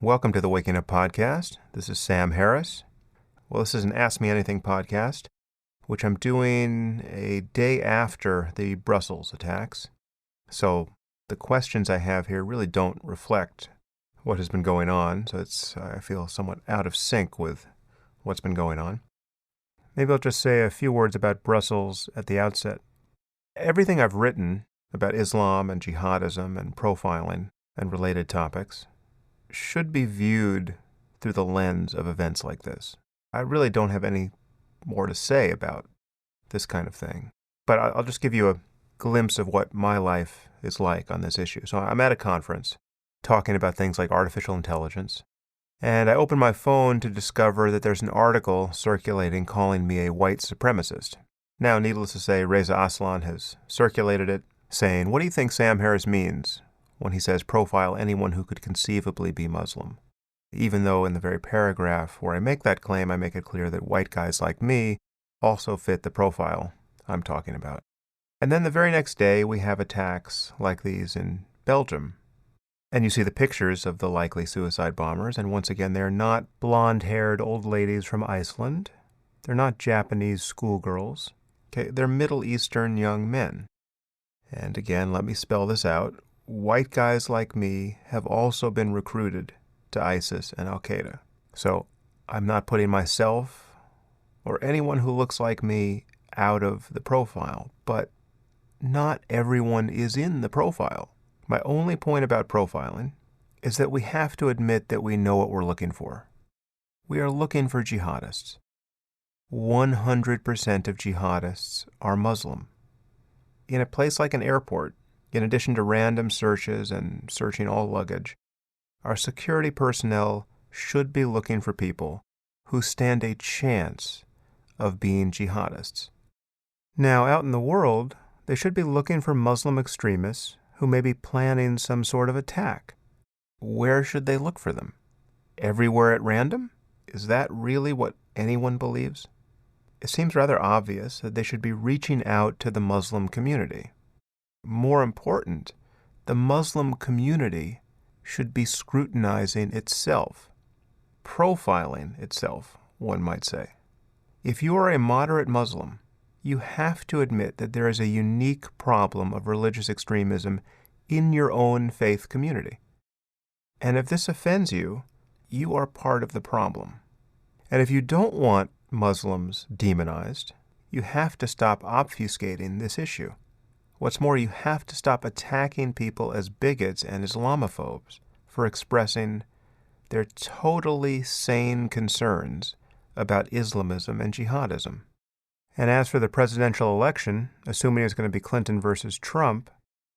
Welcome to the Waking Up Podcast. This is Sam Harris. Well, this is an Ask Me Anything podcast, which I'm doing a day after the Brussels attacks. So the questions I have here really don't reflect what has been going on. So I feel somewhat out of sync with what's been going on. Maybe I'll just say a few words about Brussels at the outset. Everything I've written about Islam and jihadism and profiling and related topics should be viewed through the lens of events like this. I really don't have any more to say about this kind of thing, but I'll just give you a glimpse of what my life is like on this issue. So I'm at a conference talking about things like artificial intelligence, and I open my phone to discover that there's an article circulating calling me a white supremacist. Now, needless to say, Reza Aslan has circulated it, saying, "What do you think Sam Harris means when he says profile anyone who could conceivably be Muslim?" Even though in the very paragraph where I make that claim, I make it clear that white guys like me also fit the profile I'm talking about. And then the very next day, we have attacks like these in Belgium. And you see the pictures of the likely suicide bombers, and once again, they're not blonde-haired old ladies from Iceland. They're not Japanese schoolgirls. Okay, they're Middle Eastern young men. And again, let me spell this out. White guys like me have also been recruited to ISIS and Al-Qaeda. So I'm not putting myself or anyone who looks like me out of the profile, but not everyone is in the profile. My only point about profiling is that we have to admit that we know what we're looking for. We are looking for jihadists. 100% of jihadists are Muslim. In a place like an airport, in addition to random searches and searching all luggage, our security personnel should be looking for people who stand a chance of being jihadists. Now, out in the world, they should be looking for Muslim extremists who may be planning some sort of attack. Where should they look for them? Everywhere at random? Is that really what anyone believes? It seems rather obvious that they should be reaching out to the Muslim community. More important, the Muslim community should be scrutinizing itself, profiling itself, one might say. If you are a moderate Muslim, you have to admit that there is a unique problem of religious extremism in your own faith community. And if this offends you, you are part of the problem. And if you don't want Muslims demonized, you have to stop obfuscating this issue. What's more, you have to stop attacking people as bigots and Islamophobes for expressing their totally sane concerns about Islamism and jihadism. And as for the presidential election, assuming it's going to be Clinton versus Trump,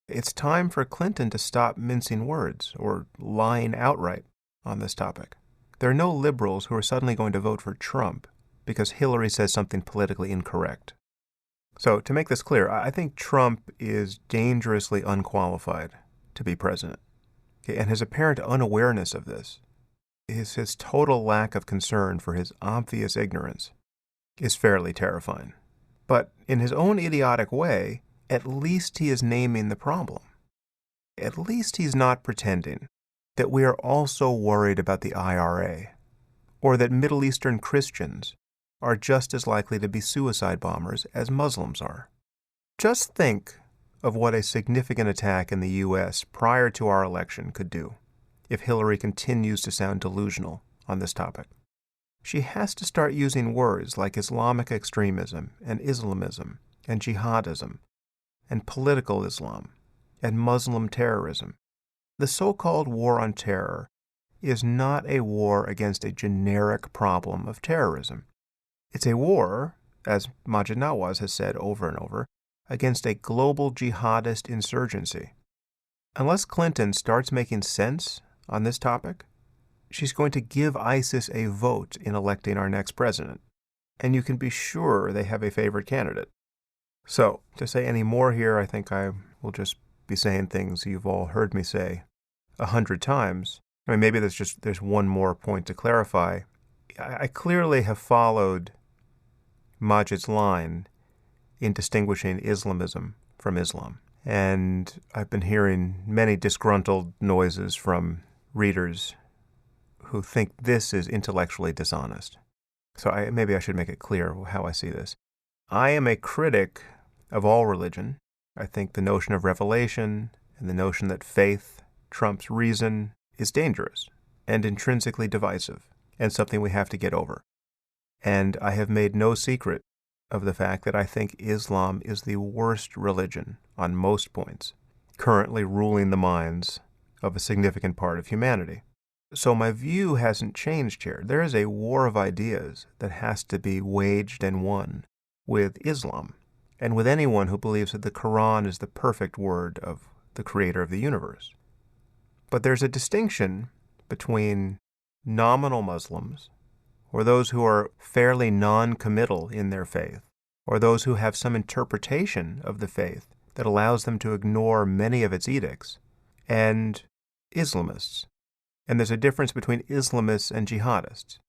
it's time for Clinton to stop mincing words or lying outright on this topic. There are no liberals who are suddenly going to vote for Trump because Hillary says something politically incorrect. So, to make this clear, I think Trump is dangerously unqualified to be president. Okay, and his apparent unawareness of this, his total lack of concern for his obvious ignorance, is fairly terrifying. But in his own idiotic way, at least he is naming the problem. At least he's not pretending that we are also worried about the IRA, or that Middle Eastern Christians are just as likely to be suicide bombers as Muslims are. Just think of what a significant attack in the U.S. prior to our election could do if Hillary continues to sound delusional on this topic. She has to start using words like Islamic extremism and Islamism and jihadism and political Islam and Muslim terrorism. The so-called war on terror is not a war against a generic problem of terrorism. It's a war, as Maajid Nawaz has said over and over, against a global jihadist insurgency. Unless Clinton starts making sense on this topic, she's going to give ISIS a vote in electing our next president, and you can be sure they have a favorite candidate. So, to say any more here, I think I will just be saying things you've all heard me say 100 times. I mean, maybe there's one more point to clarify. I clearly have followed Maajid's line in distinguishing Islamism from Islam. And I've been hearing many disgruntled noises from readers who think this is intellectually dishonest. So maybe I should make it clear how I see this. I am a critic of all religion. I think the notion of revelation and the notion that faith trumps reason is dangerous and intrinsically divisive and something we have to get over. And I have made no secret of the fact that I think Islam is the worst religion on most points, currently ruling the minds of a significant part of humanity. So my view hasn't changed here. There is a war of ideas that has to be waged and won with Islam and with anyone who believes that the Quran is the perfect word of the creator of the universe. But there's a distinction between nominal Muslims, or those who are fairly non-committal in their faith, or those who have some interpretation of the faith that allows them to ignore many of its edicts, and Islamists. And there's a difference between Islamists and jihadists.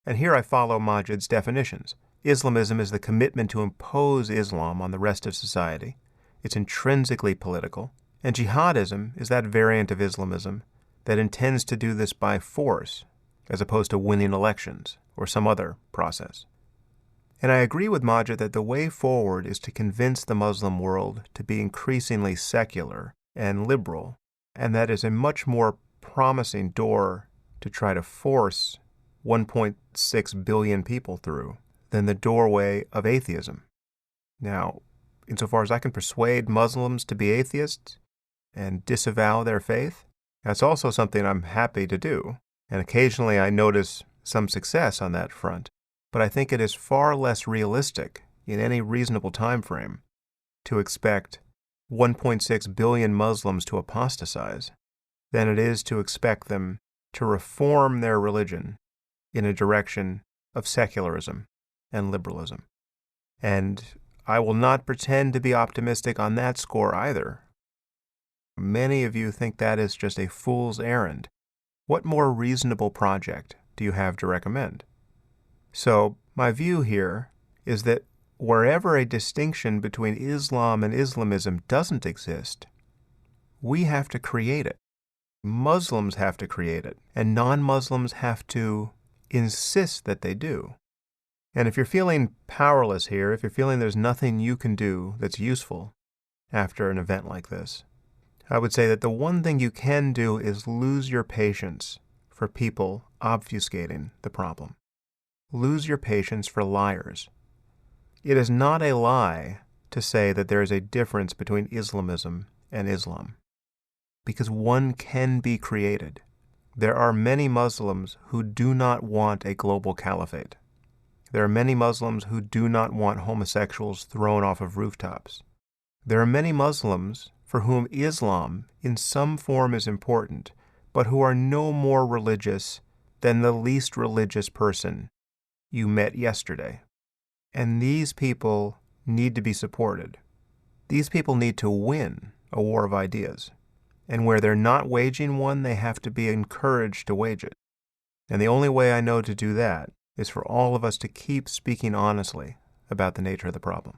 And here I follow Majid's definitions. Islamism is the commitment to impose Islam on the rest of society. It's intrinsically political. And jihadism is that variant of Islamism that intends to do this by force, as opposed to winning elections or some other process. And I agree with Majid that the way forward is to convince the Muslim world to be increasingly secular and liberal, and that is a much more promising door to try to force 1.6 billion people through than the doorway of atheism. Now, insofar as I can persuade Muslims to be atheists and disavow their faith, that's also something I'm happy to do, and occasionally I notice some success on that front. But I think it is far less realistic in any reasonable time frame to expect 1.6 billion Muslims to apostatize than it is to expect them to reform their religion in a direction of secularism and liberalism. And I will not pretend to be optimistic on that score either. Many of you think that is just a fool's errand. What more reasonable project do you have to recommend? So, my view here is that wherever a distinction between Islam and Islamism doesn't exist, we have to create it. Muslims have to create it, and non-Muslims have to insist that they do. And if you're feeling powerless here, if you're feeling there's nothing you can do that's useful after an event like this, I would say that the one thing you can do is lose your patience for people obfuscating the problem. Lose your patience for liars. It is not a lie to say that there is a difference between Islamism and Islam, because one can be created. There are many Muslims who do not want a global caliphate. There are many Muslims who do not want homosexuals thrown off of rooftops. There are many Muslims for whom Islam in some form is important, but who are no more religious than the least religious person you met yesterday. And these people need to be supported. These people need to win a war of ideas. And where they're not waging one, they have to be encouraged to wage it. And the only way I know to do that is for all of us to keep speaking honestly about the nature of the problem.